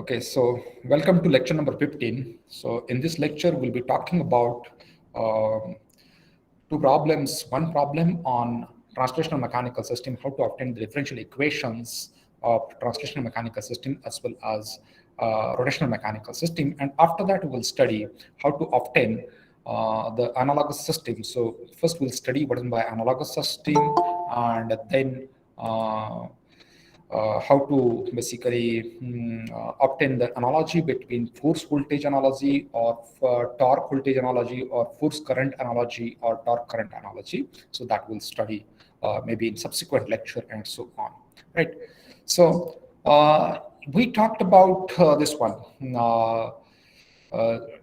Okay, so welcome to lecture number 15. So in this lecture, we'll be talking about um, two problems. One problem on translational mechanical system, how to obtain the differential equations of translational mechanical system as well as rotational mechanical system. And after that, we'll study how to obtain the analogous system. So first we'll study what is by analogous system, and then how to basically obtain the analogy between force voltage analogy or torque voltage analogy or force current analogy or torque current analogy. So that we'll study maybe in subsequent lecture and so on, right? So we talked about this one.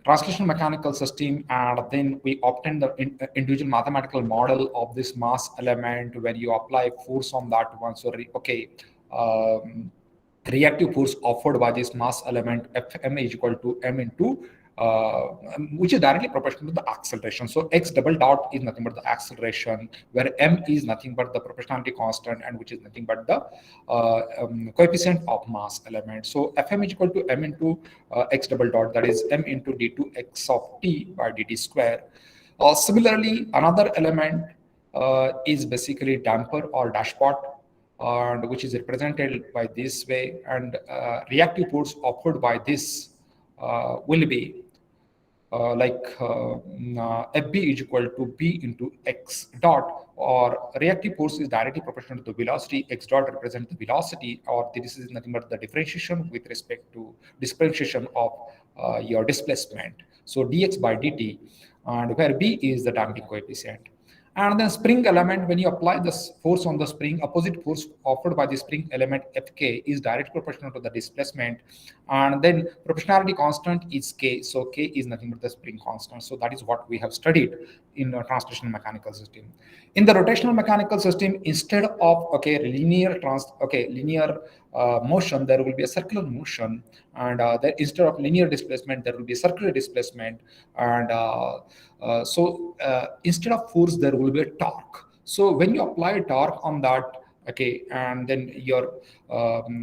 Translational mechanical system, and then we obtain the individual mathematical model of this mass element where you apply force on that one. So um, reactive force offered by this mass element Fm is equal to m into which is directly proportional to the acceleration. So x double dot is nothing but the acceleration, where m is nothing but the proportionality constant, and which is nothing but the coefficient of mass element. So Fm is equal to m into x double dot, that is m into d2 x of t by dt square. Similarly, another element is basically damper or dashpot, and which is represented by this way, and reactive force offered by this will be FB is equal to B into X dot, or reactive force is directly proportional to the velocity. X dot represents the velocity, or this is nothing but the differentiation with respect to differentiation of your displacement. So dx by dt, and where B is the damping coefficient. And then spring element, when you apply this force on the spring, opposite force offered by the spring element Fk is directly proportional to the displacement. And then proportionality constant is K. So K is nothing but the spring constant. So that is what we have studied in a translational mechanical system. In the rotational mechanical system, instead of linear motion, there will be a circular motion, and there, instead of linear displacement, there will be a circular displacement, and instead of force, there will be a torque. So when you apply torque on that, okay, and then your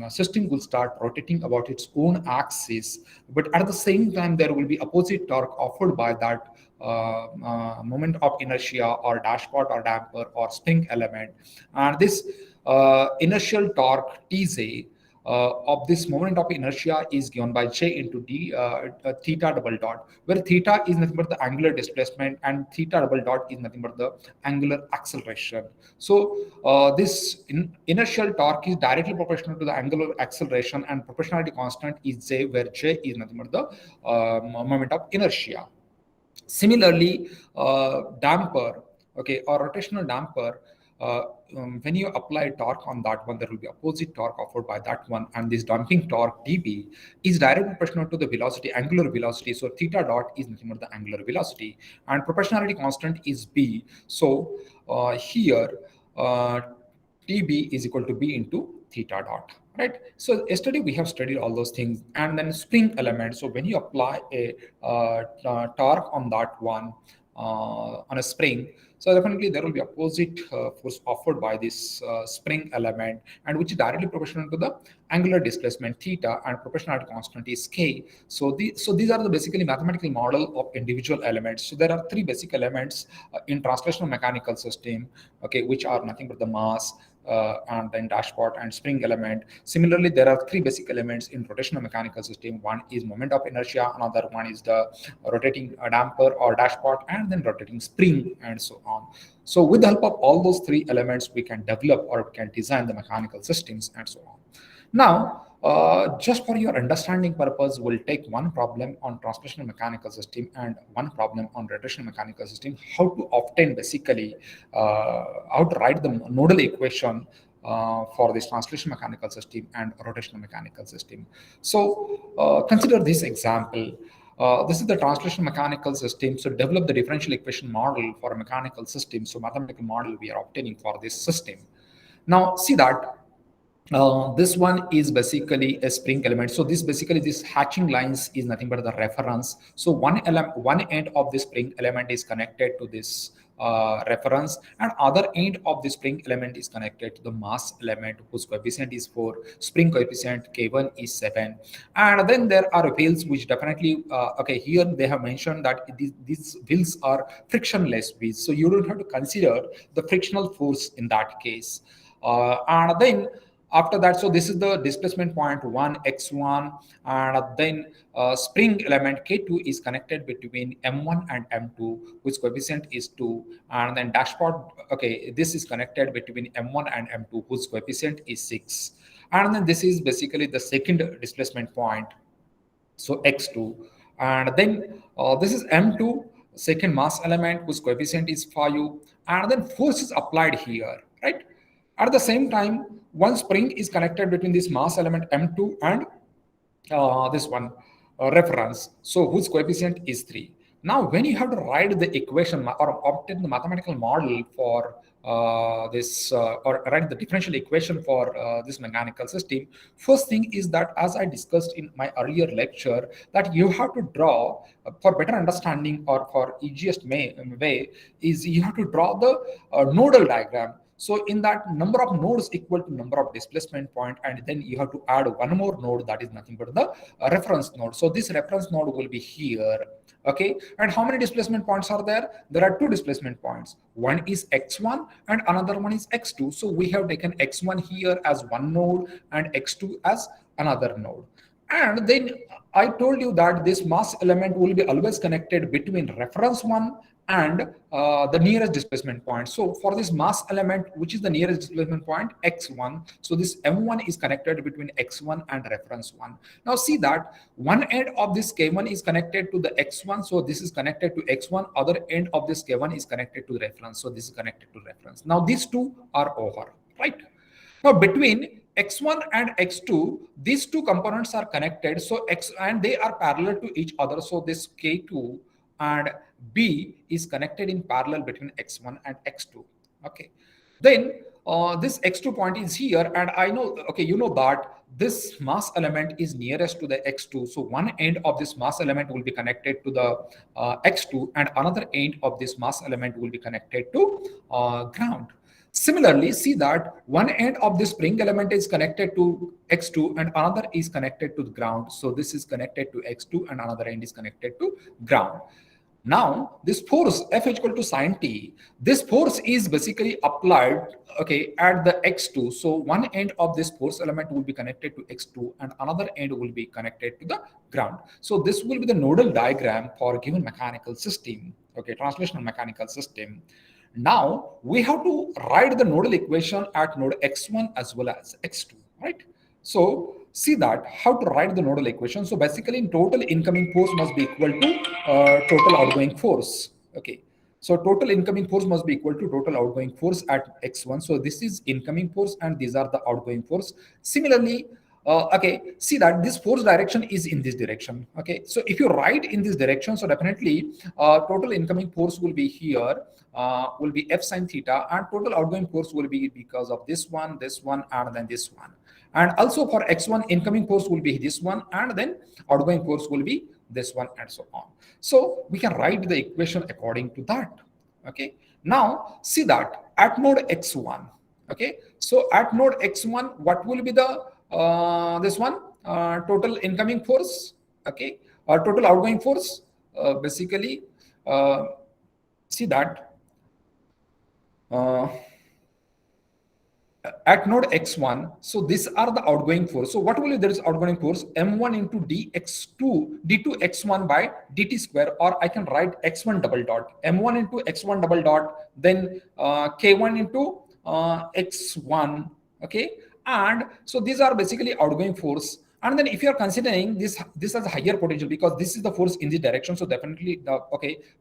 system will start rotating about its own axis, but at the same time there will be opposite torque offered by that moment of inertia or dashpot or damper or spring element. And this inertial torque Tj of this moment of inertia is given by J into d theta double dot, where theta is nothing but the angular displacement and theta double dot is nothing but the angular acceleration. So this inertial torque is directly proportional to the angular acceleration, and proportionality constant is J, where J is nothing but the moment of inertia. Similarly, damper, okay, or rotational damper, when you apply torque on that one, there will be opposite torque offered by that one, and this damping torque dB is directly proportional to the velocity, angular velocity. So theta dot is nothing but the angular velocity, and proportionality constant is B. So here TB is equal to B into theta dot, right? So yesterday we have studied all those things, and then spring element. So when you apply a torque on that one, on a spring, so definitely there will be opposite force offered by this spring element, and which is directly proportional to the angular displacement theta, and proportionality constant is K. So these are the basically mathematical model of individual elements. So there are three basic elements in translational mechanical system, okay, which are nothing but the mass, and then dashpot and spring element. Similarly, there are three basic elements in rotational mechanical system. One is moment of inertia, another one is the rotating damper or dashpot, and then rotating spring, and so on. So with the help of all those three elements, we can develop or we can design the mechanical systems and so on. Now, just for your understanding purpose, we'll take one problem on translational mechanical system and one problem on rotational mechanical system, how to obtain basically, how to write the nodal equation for this translational mechanical system and rotational mechanical system. So consider this example. This is the translational mechanical system. So develop the differential equation model for a mechanical system. So mathematical model we are obtaining for this system. Now see that this one is basically a spring element. So this hatching lines is nothing but the reference. So one end of this spring element is connected to this reference, and other end of the spring element is connected to the mass element whose coefficient is 4. Spring coefficient K1 is 7. And then there are wheels which definitely, okay, here they have mentioned that these wheels are frictionless wheels. So you don't have to consider the frictional force in that case. And then after that, so this is the displacement point 1 x1, and then spring element k2 is connected between m1 and m2, whose coefficient is 2, and then dashpot, okay, this is connected between m1 and m2, whose coefficient is 6, and then this is basically the second displacement point, so x2, and then this is m2, second mass element whose coefficient is 5, and then force is applied here, right? At the same time, one spring is connected between this mass element m2 and this one reference, so whose coefficient is 3. Now, when you have to write the equation or obtain the mathematical model for this or write the differential equation for this mechanical system, first thing is that, as I discussed in my earlier lecture, that you have to draw for better understanding, or for easiest way is you have to draw the nodal diagram. So in that, number of nodes equal to number of displacement point, and then you have to add one more node, that is nothing but the reference node. So this reference node will be here. Okay, and how many displacement points are there? There are two displacement points. One is x1 and another one is x2. So we have taken x1 here as one node and x2 as another node. And then I told you that this mass element will be always connected between reference one and the nearest displacement point. So for this mass element, which is the nearest displacement point, x1, so this m1 is connected between x1 and reference 1. Now see that one end of this k1 is connected to the x1, so this is connected to x1, other end of this k1 is connected to reference, so this is connected to reference. Now these two are over, right? Now between x1 and x2, these two components are connected, so x, and they are parallel to each other, so this k2 and b is connected in parallel between x1 and x2. Okay, then this x2 point is here, and I know, okay, you know that this mass element is nearest to the x2, so one end of this mass element will be connected to the x2, and another end of this mass element will be connected to ground. Similarly, see that one end of the spring element is connected to x2 and another is connected to the ground. So this is connected to x2 and another end is connected to ground. Now, this force F is equal to sine t, this force is basically applied, okay, at the x2. So one end of this force element will be connected to x2 and another end will be connected to the ground. So this will be the nodal diagram for a given mechanical system, okay, translational mechanical system. Now we have to write the nodal equation at node x1 as well as x2, right? So see that how to write the nodal equation. So basically, total incoming force must be equal to total outgoing force. Okay, so total incoming force must be equal to total outgoing force at x1. So this is incoming force and these are the outgoing force. Similarly, okay, see that this force direction is in this direction. Okay, so if you write in this direction, so definitely total incoming force will be here, will be F sine theta, and total outgoing force will be because of this one, and then this one. And also for x1, incoming force will be this one, and then outgoing force will be this one, and so on. So we can write the equation according to that. Okay, now see that at node x1, okay, so at node x1, what will be the this one total incoming force, okay, or total outgoing force? Basically, see that at node x1, so these are the outgoing force. So what will be there is outgoing force m1 into dx2 d2 x1 by dt square, or I can write x1 double dot m1 into x1 double dot, then k1 into x1. Okay, and so these are basically outgoing force. And then if you are considering this as a higher potential, because this is the force in this direction, so definitely the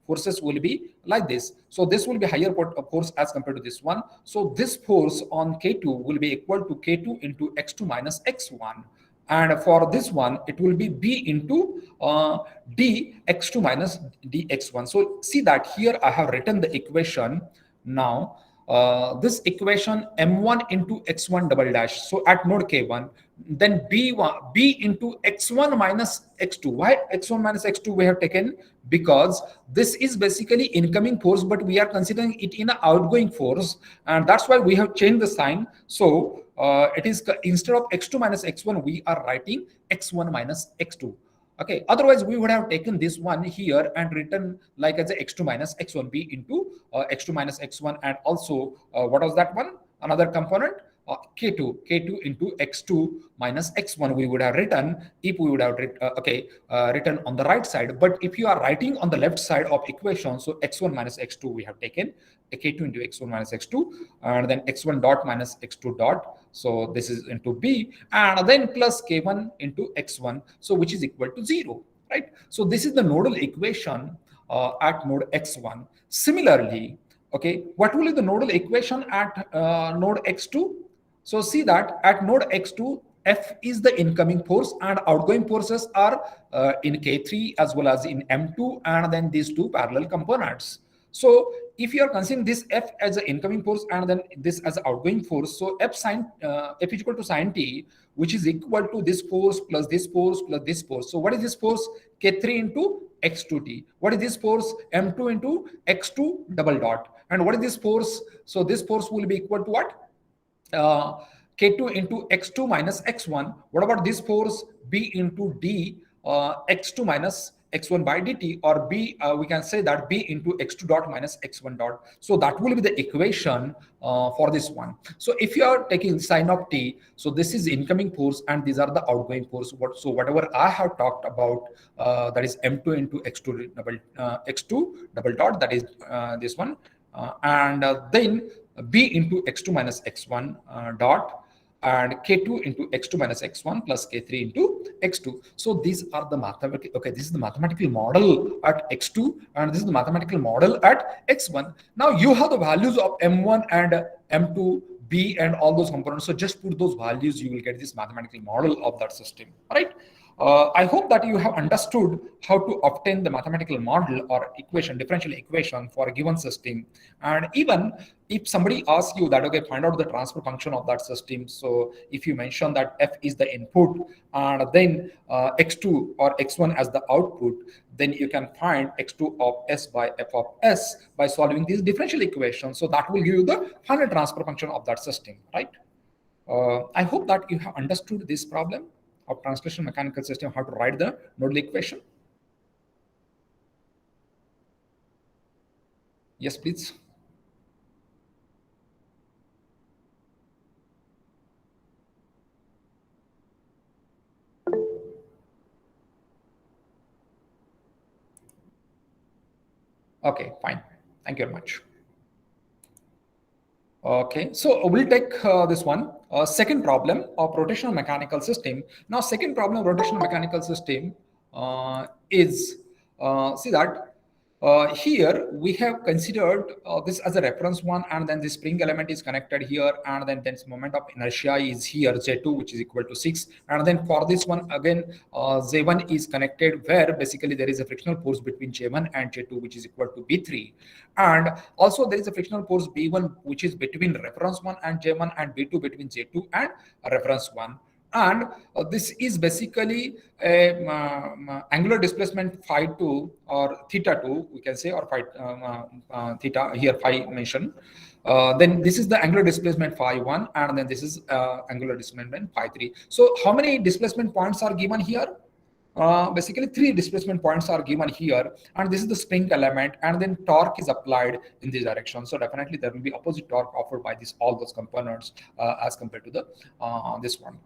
forces will be like this. So this will be higher force as compared to this one. So this force on k2 will be equal to k2 into x2 minus x1. And for this one, it will be b into dx2 minus dx1. So see that here I have written the equation now. this equation m1 into x1 double dash. So at node k1, then b into x1 minus x2. Why x1 minus x2 we have taken? Because this is basically incoming force, but we are considering it in an outgoing force, and that's why we have changed the sign. So it is, instead of x2 minus x1, we are writing x1 minus x2. Okay, otherwise we would have taken this one here and written like as a x2 minus x1 b into x2 minus x1, and also what was that one, another component, k2 into x2 minus x1 we would have written if we would have written on the right side. But if you are writing on the left side of equation, so x1 minus x2 we have taken k2 into x1 minus x2, and then x1 dot minus x2 dot, so this is into b, and then plus k1 into x1, so which is equal to 0, right? So this is the nodal equation at node x1. Similarly, okay, what will be the nodal equation at node x2? So see that at node x2, F is the incoming force and outgoing forces are in K3 as well as in M2, and then these two parallel components. So if you are considering this F as an incoming force and then this as an outgoing force, so F is equal to sine T, which is equal to this force plus this force plus this force. So what is this force? K3 into x2t. What is this force? M2 into x2 double dot. And what is this force? So this force will be equal to what? K2 into x2 minus x1. What about this force? B into d x2 minus x1 by dt, or b, we can say that b into x2 dot minus x1 dot. So that will be the equation for this one. So if you are taking sine of t, so this is incoming force and these are the outgoing force. So whatever I have talked about, that is m2 into x2 double dot, that is this one, and then b into x2 minus x1 dot, and k2 into x2 minus x1 plus k3 into x2. So these are the mathematical, okay, this is the mathematical model at x2 and this is the mathematical model at x1. Now you have the values of m1 and m2, b, and all those components. So just put those values, you will get this mathematical model of that system, right? I hope that you have understood how to obtain the mathematical model or equation, differential equation for a given system. And even if somebody asks you that, okay, find out the transfer function of that system. So if you mention that f is the input and then x2 or x1 as the output, then you can find x2 of s by f of s by solving these differential equations. So that will give you the final transfer function of that system, right? I hope that you have understood this problem of translation mechanical system, how to write the nodal equation. Yes, please. Okay, fine. Thank you very much. Okay, so we'll take this one. Second problem of rotational mechanical system. Now, second problem of rotational mechanical system is, see that here we have considered this as a reference one, and then the spring element is connected here, and then this moment of inertia is here, J2, which is equal to 6. And then for this one, again, J1 is connected, where basically there is a frictional force between J1 and J2, which is equal to B3. And also there is a frictional force B1, which is between reference 1 and J1, and B2 between J2 and reference 1. And this is basically a angular displacement phi 2 or theta 2, we can say, or phi theta, here phi mentioned. Then this is the angular displacement phi 1, and then this is angular displacement phi 3. So how many displacement points are given here? Basically 3 displacement points are given here, and this is the spring element, and then torque is applied in this direction. So definitely there will be opposite torque offered by all those components as compared to the this one.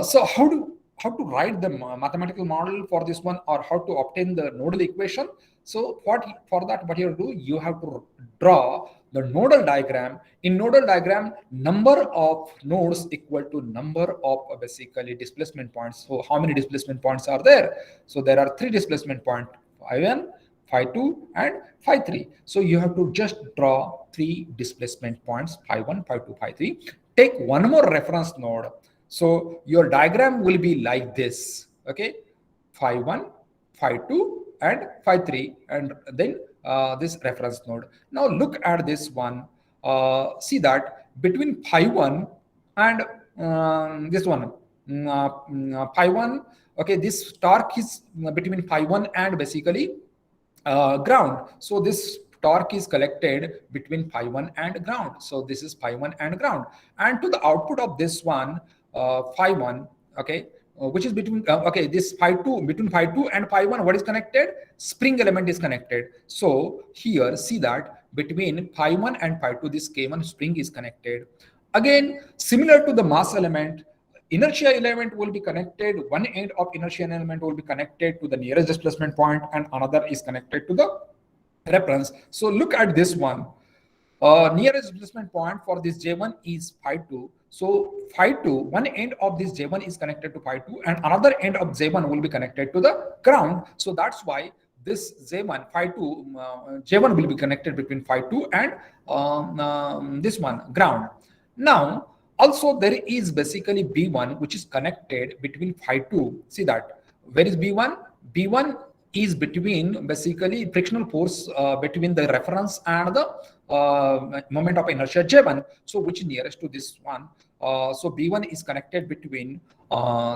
So how to write the mathematical model for this one, or how to obtain the nodal equation? So for that, what you have to do, you have to draw the nodal diagram. In nodal diagram, number of nodes equal to number of basically displacement points. So how many displacement points are there? So there are 3 displacement points, phi 1, phi 2, and phi 3. So you have to just draw 3 displacement points, phi 1, phi 2, phi 3. Take one more reference node. So your diagram will be like this, okay? Phi 1, phi 2, and phi 3, and then this reference node. Now look at this one. see that between phi 1 and this one, phi 1, okay, this torque is between phi 1 and basically ground. So this torque is collected between phi 1 and ground. So this is phi 1 and ground. And to the output of this one, phi 1, okay, which is between, okay, this phi 2, between phi 2 and phi 1, what is connected? Spring element is connected. So here, see that between phi 1 and phi 2, this K1 spring is connected. Again, similar to the mass element, inertia element will be connected, one end of inertia element will be connected to the nearest displacement point and another is connected to the reference. So look at this one. Nearest displacement point for this J1 is phi 2. So phi 2, one end of this J1 is connected to phi 2 and another end of J1 will be connected to the ground. So that's why this J1, phi 2, J1 will be connected between phi 2 and this one, ground. Now, also there is basically B1 which is connected between phi 2. See that. Where is B1? B1 is between basically frictional force between the reference and the moment of inertia J1. So which is nearest to this one. So B1 is connected between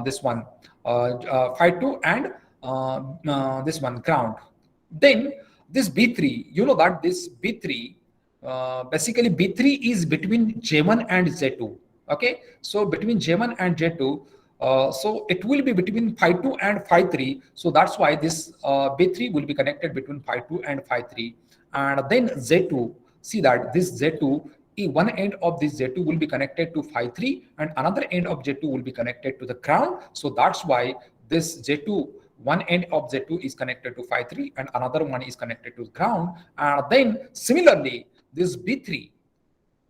this one, phi 2 and this one, ground. Then this B3, you know that this B3, basically B3 is between J1 and J2. Okay, so between J1 and J2, so it will be between phi 2 and phi 3. So that's why this B3 will be connected between phi 2 and phi 3. And then J2, see that this J2, one end of this J2 will be connected to phi 3 and another end of J2 will be connected to the ground. So that's why this J2, one end of J2 is connected to phi 3 and another one is connected to the ground. And then similarly, this B3,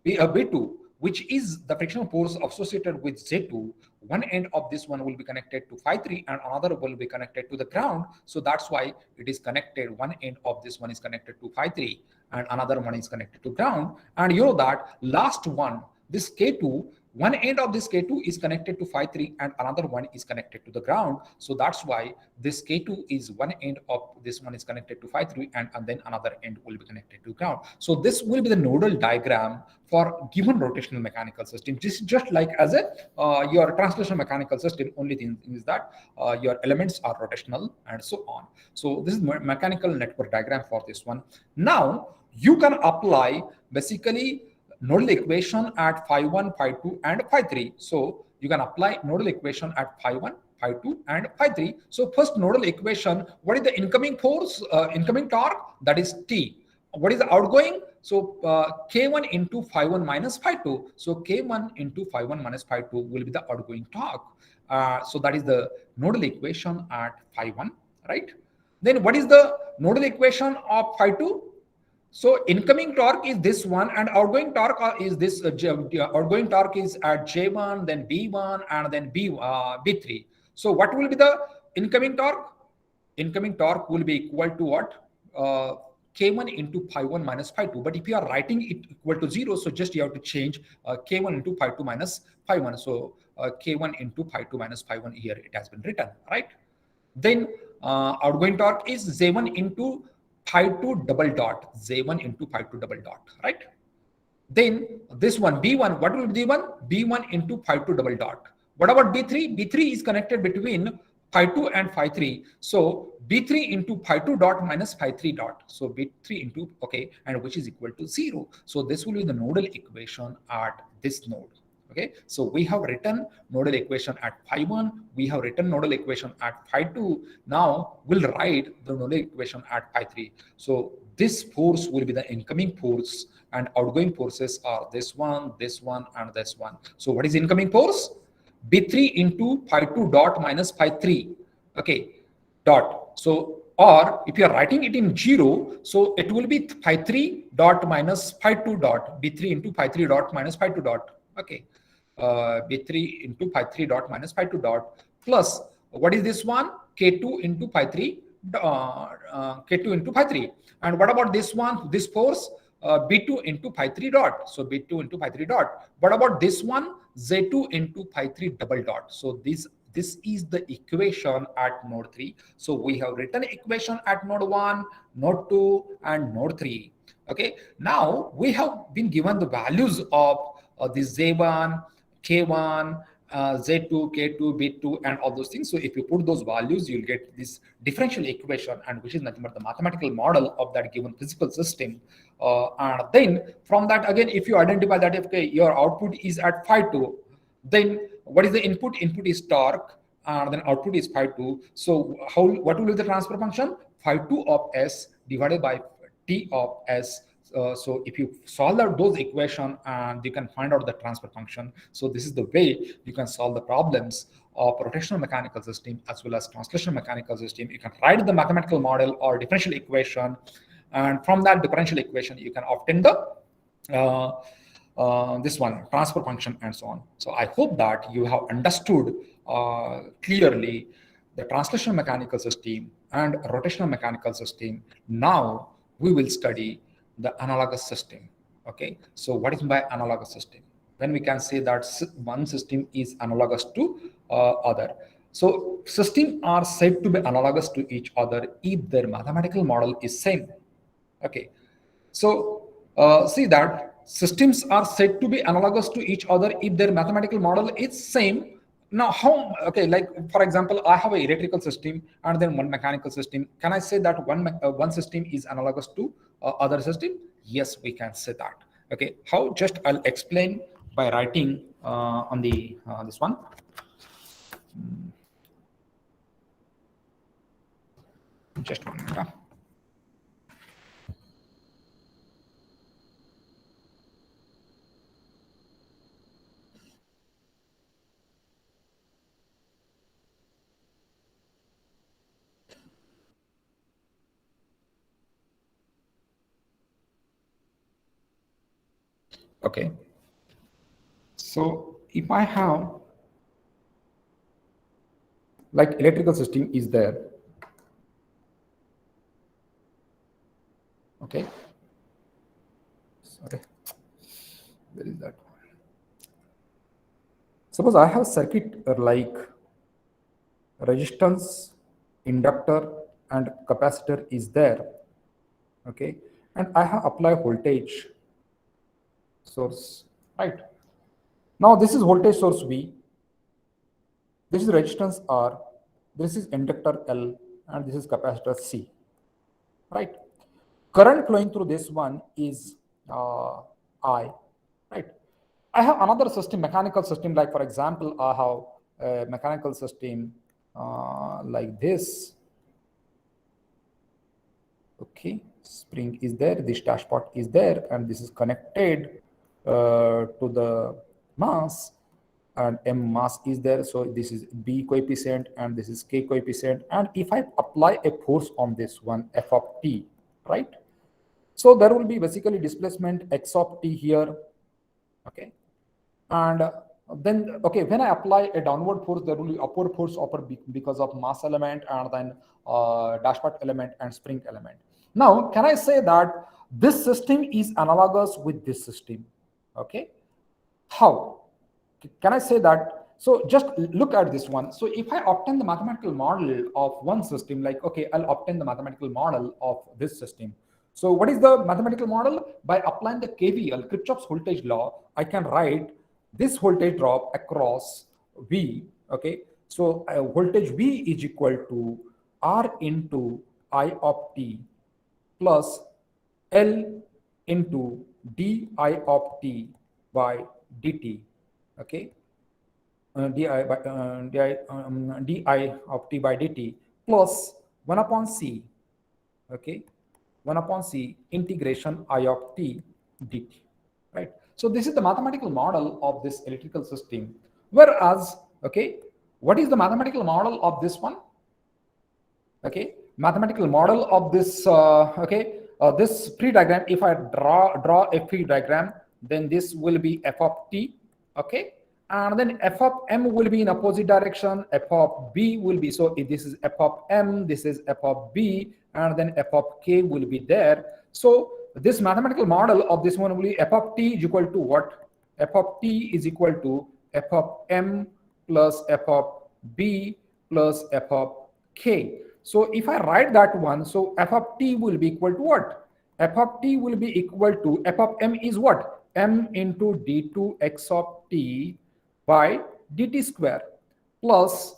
B2, which is the frictional force associated with J2, one end of this one will be connected to phi 3 and another will be connected to the ground. So that's why it is connected. One end of this one is connected to phi 3 and another one is connected to ground. And you know that last one, this K2, one end of this K2 is connected to phi 3 and another one is connected to the ground. So that's why this K2 is one end of this one is connected to phi 3 and then another end will be connected to ground. So this will be the nodal diagram for given rotational mechanical system. This is just like as a your translational mechanical system. Only thing is that your elements are rotational and so on. So this is mechanical network diagram for this one. Now you can apply basically nodal equation at phi 1, phi 2, and phi 3. So you can apply nodal equation at phi 1, phi 2, and phi 3. So first nodal equation, what is the incoming force, incoming torque? That is T. What is the outgoing? So K1 into phi 1 minus phi 2. So K1 into phi 1 minus phi 2 will be the outgoing torque. So that is the nodal equation at phi 1, right? Then what is the nodal equation of phi 2? So incoming torque is this one and outgoing torque is this, outgoing torque is at J1, then B1 and then B3. So what will be the incoming torque? Incoming torque will be equal to what? K1 into phi 1 minus phi 2. But if you are writing it equal to 0, so just you have to change K1 into phi 2 minus phi 1. So K1 into phi 2 minus phi 1 here it has been written, right? Then outgoing torque is J1 into phi 2 double dot, J1 into phi 2 double dot, right? Then this one, B1, what will be B1? B1 into phi 2 double dot. What about B3? B3 is connected between phi 2 and phi 3. So B3 into phi 2 dot minus phi 3 dot. So B3 into, okay, and which is equal to 0. So this will be the nodal equation at this node. Okay, so we have written nodal equation at phi 1, we have written nodal equation at phi 2. Now we'll write the nodal equation at phi 3. So this force will be the incoming force and outgoing forces are this one, and this one. So what is incoming force? B3 into phi 2 dot minus phi 3. Okay, dot. So, or if you are writing it in 0, so it will be phi 3 dot minus phi 2 dot, B3 into phi 3 dot minus phi 2 dot. Okay. B3 into phi 3 dot minus phi 2 dot plus what is this one? K2 into phi 3, K2 into phi 3. And what about this one? This force, B2 into phi 3 dot. So B2 into phi 3 dot. What about this one? J2 into phi 3 double dot. So this is the equation at node 3. So we have written equation at node 1, node 2, and node 3. Okay, now we have been given the values of this Z1, K1, Z2, K2, B2, and all those things. So if you put those values, you'll get this differential equation, and which is nothing but the mathematical model of that given physical system. And then from that, again, if you identify that if okay, your output is at phi 2, then what is the input? Input is torque, and then output is phi 2. So what will be the transfer function? Phi 2 of S divided by T of S. So if you solve out those equation, and you can find out the transfer function. So this is the way you can solve the problems of rotational mechanical system as well as translational mechanical system. You can write the mathematical model or differential equation, and from that differential equation you can obtain the uh, this one transfer function and so on. So I hope that you have understood clearly the translational mechanical system and rotational mechanical system. Now we will study the analogous system. Okay, so what is by analogous system? When we can say that one system is analogous to other. So systems are said to be analogous to each other if their mathematical model is same. Okay, so see that systems are said to be analogous to each other if their mathematical model is same. Now, how? Okay, like for example, I have an electrical system and then one mechanical system. Can I say that one system is analogous to other system? Yes, we can say that. Okay, how? Just I'll explain by writing on the this one. Just 1 minute. Okay. So if I have like electrical system is there. Okay. Sorry. Where is that? Suppose I have circuit like resistance, inductor, and capacitor is there. Okay. And I have applied voltage source, right? Now this is voltage source V. This is resistance R. This is inductor L, and this is capacitor C, right? Current flowing through this one is I, right? I have another system, mechanical system, like for example, I have a mechanical system like this. Okay, spring is there, this dashpot is there, and this is connected to the mass, and M mass is there. So this is B coefficient and this is K coefficient. And if I apply a force on this one, F of T, right? So there will be basically displacement X of T here. Okay. And then, okay, when I apply a downward force, there will be upward force because of mass element and then dashpot element and spring element. Now, can I say that this system is analogous with this system? Okay. How? Can I say that? So just look at this one. So if I obtain the mathematical model of one system, like, okay, I'll obtain the mathematical model of this system. So what is the mathematical model? By applying the KVL, Kirchhoff's voltage law, I can write this voltage drop across V. Okay. So voltage V is equal to R into I of T plus L into di of T by dt. Okay, di of T by dt plus 1 upon C. Okay, 1 upon C integration I of T dt. Right. So this is the mathematical model of this electrical system. Whereas, okay, what is the mathematical model of this one? Okay, mathematical model of this. This free diagram. If I draw a free diagram, then this will be F of T. Okay, and then F of M will be in opposite direction. F of B will be, so if this is F of M, this is F of B, and then F of K will be there. So this mathematical model of this one will be F of T is equal to what? F of T is equal to F of M plus F of B plus F of K. So if I write that one, so F of T will be equal to what? f of t will be equal to f of m is what? M into d2 x of t by dt square plus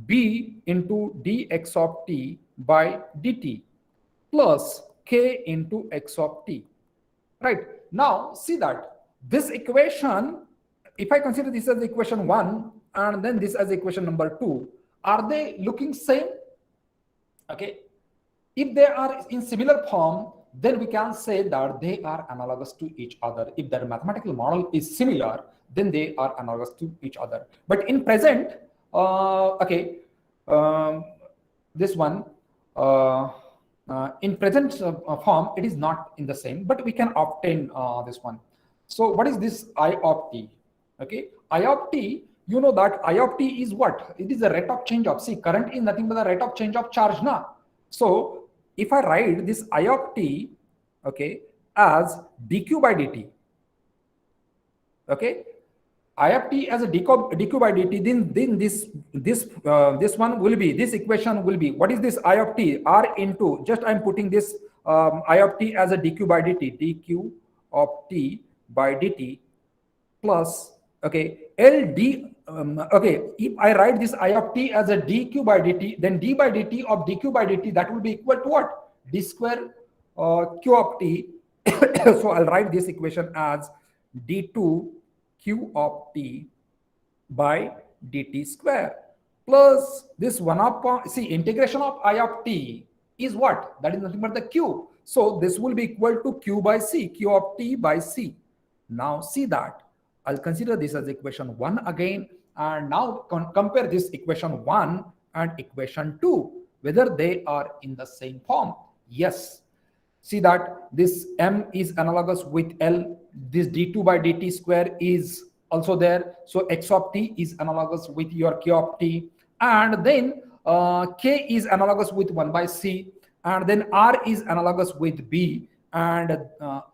b into dx of t by dt plus k into x of t. Right? Now see that this equation, if I consider this as equation 1 and then this as equation number 2, are they looking same? Okay, if they are in similar form, then we can say that they are analogous to each other. If their mathematical model is similar, then they are analogous to each other. But in present, okay, um, this one, in present form, it is not in the same, but we can obtain this one. So what is this I of t? Okay, I of t, you know that I of t is what? It is the rate of change of, see, current is nothing but the rate of change of charge now. So if I write this I of t, okay, as dq by dt, okay, I of t as a dq by dt, then this one will be, this equation will be, what is this I of t? R into, just I'm putting this I of t as a dq by dt, dq of t by dt plus, okay, ld, okay, if I write this I of t as a dq by dt, then d by dt of dq by dt, that will be equal to what? D square q of t. So I'll write this equation as d2 q of t by dt square plus this 1 upon, see, integration of I of t is what? That is nothing but the q. So this will be equal to q by c, q of t by c. Now see that I'll consider this as equation 1 again, and now compare this equation 1 and equation 2, whether they are in the same form. Yes, see that this m is analogous with L, this d2 by dt square is also there, so x of t is analogous with your q of t, and then k is analogous with 1 by c, and then r is analogous with b, and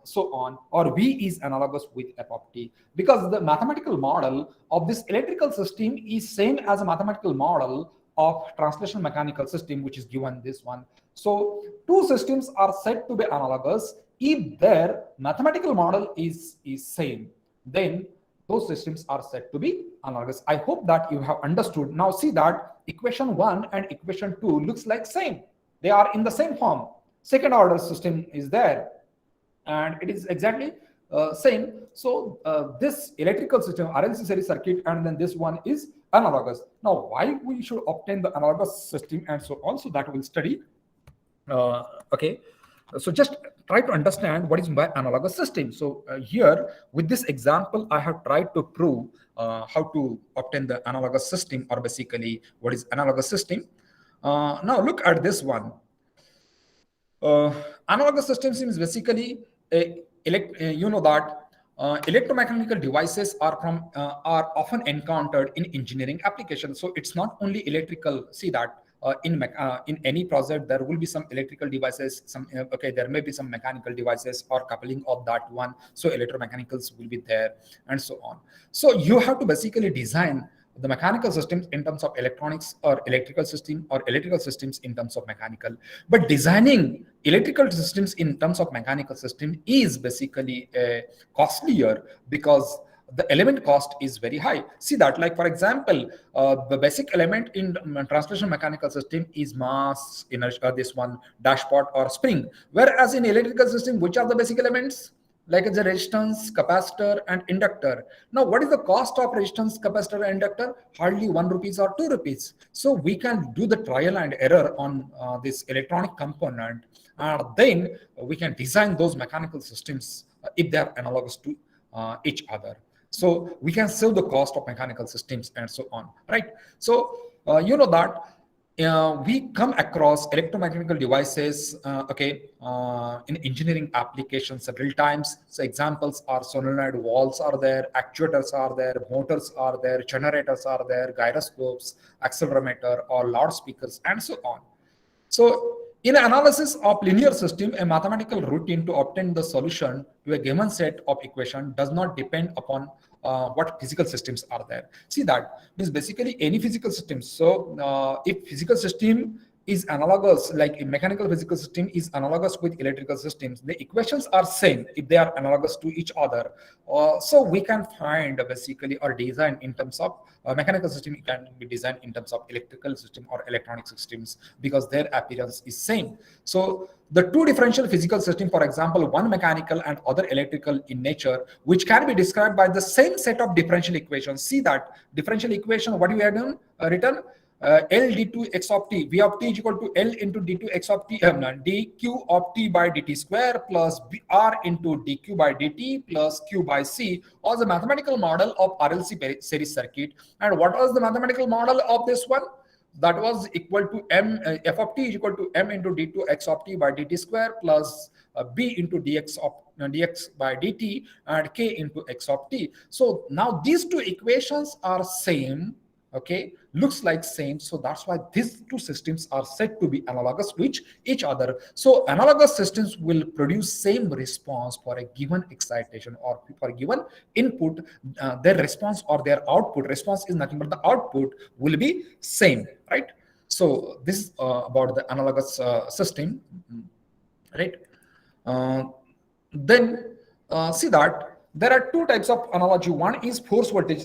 so on, or v is analogous with f of t, because the mathematical model of this electrical system is same as a mathematical model of translation mechanical system, which is given this one. So two systems are said to be analogous if their mathematical model is same, then those systems are said to be analogous. I hope that you have understood. Now see that equation 1 and equation 2 looks like same, they are in the same form. Second order system is there and it is exactly same. So this electrical system, RLC series circuit, and then this one is analogous. Now why we should obtain the analogous system and so on, so that we'll study. Okay, so just try to understand what is by analogous system. So here with this example I have tried to prove how to obtain the analogous system, or basically what is analogous system. Now look at this one. Analogous systems is basically you know that electromechanical devices are often encountered in engineering applications. So it's not only electrical. See that in any project there will be some electrical devices, some okay, there may be some mechanical devices or coupling of that one. So electromechanicals will be there and so on. So you have to basically design the mechanical systems in terms of electronics, or electrical system, or electrical systems in terms of mechanical. But designing electrical systems in terms of mechanical system is basically costlier, because the element cost is very high. See that, like for example, the basic element in translation mechanical system is mass, inertia, this one, dashpot or spring. Whereas in electrical system, which are the basic elements? Like the resistance, capacitor, and inductor. Now, what is the cost of resistance, capacitor, and inductor? Hardly 1 rupees or 2 rupees. So we can do the trial and error on this electronic component, and then we can design those mechanical systems if they are analogous to each other. So we can save the cost of mechanical systems and so on, right? So you know that we come across electromechanical devices in engineering applications several times. So examples are solenoid valves are there, actuators are there, motors are there, generators are there, gyroscopes, accelerometer, or loudspeakers, and so on. So in analysis of linear system, a mathematical routine to obtain the solution to a given set of equation does not depend upon what physical systems are there. See that means basically any physical system. So if physical system is analogous, like a mechanical physical system is analogous with electrical systems. The equations are same if they are analogous to each other. So we can find basically or design in terms of mechanical system can be designed in terms of electrical system or electronic systems because their appearance is same. So the two differential physical system, for example, one mechanical and other electrical in nature, which can be described by the same set of differential equations. See that differential equation, what we have done, written L d2 x of t, v of t is equal to L into d2 x of t, dq of t by dt square plus r into dq by dt plus q by c was the mathematical model of RLC series circuit. And what was the mathematical model of this one? That was equal to m f of t is equal to m into d2 x of t by dt square plus b into dx of dx by dt and k into x of t. So now these two equations are same, okay, looks like same. So that's why these two systems are said to be analogous to each other. So analogous systems will produce same response for a given excitation or for a given input. Their response or their output, response is nothing but the output, will be same, right? So this is about the analogous system, right? uh, then see that there are two types of analogy. One is force voltage.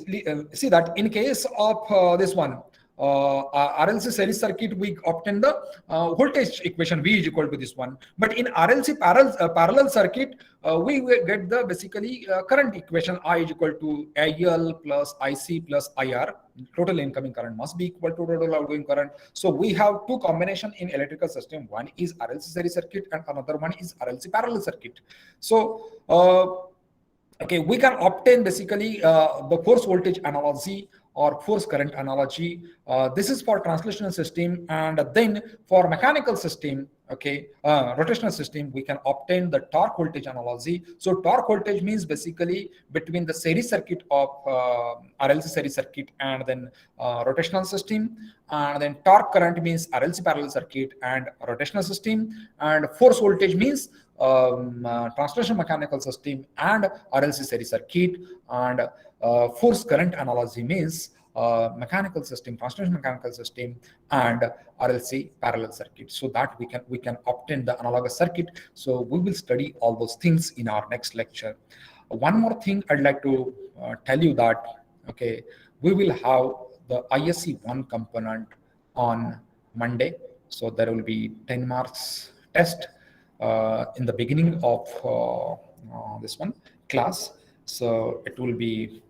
See that in case of this one, RLC series circuit, we obtain the voltage equation V is equal to this one. But in RLC parallel circuit, we will get the basically current equation I is equal to IL plus IC plus IR. Total incoming current must be equal to total outgoing current. So we have two combination in electrical system. One is RLC series circuit and another one is RLC parallel circuit. So okay, we can obtain basically the force voltage analogy or force current analogy. This is for translational system, and then for mechanical system, okay, rotational system, we can obtain the torque voltage analogy. So torque voltage means basically between the series circuit of RLC series circuit and then rotational system, and then torque current means RLC parallel circuit and rotational system, and force voltage means translation mechanical system and RLC series circuit, and force current analogy means mechanical system, translation mechanical system, and RLC parallel circuit. So that we can obtain the analogous circuit. So we will study all those things in our next lecture. One more thing I'd like to tell you that, okay, we will have the ISC 1 component on Monday. So there will be 10 marks test in the beginning of this one class. So it will be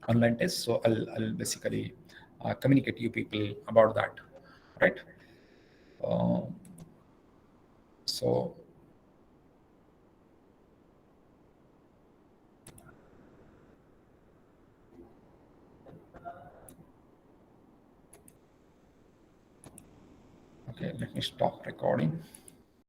online test. So I'll basically communicate to you people about that, right? Uh, so okay, let me stop recording.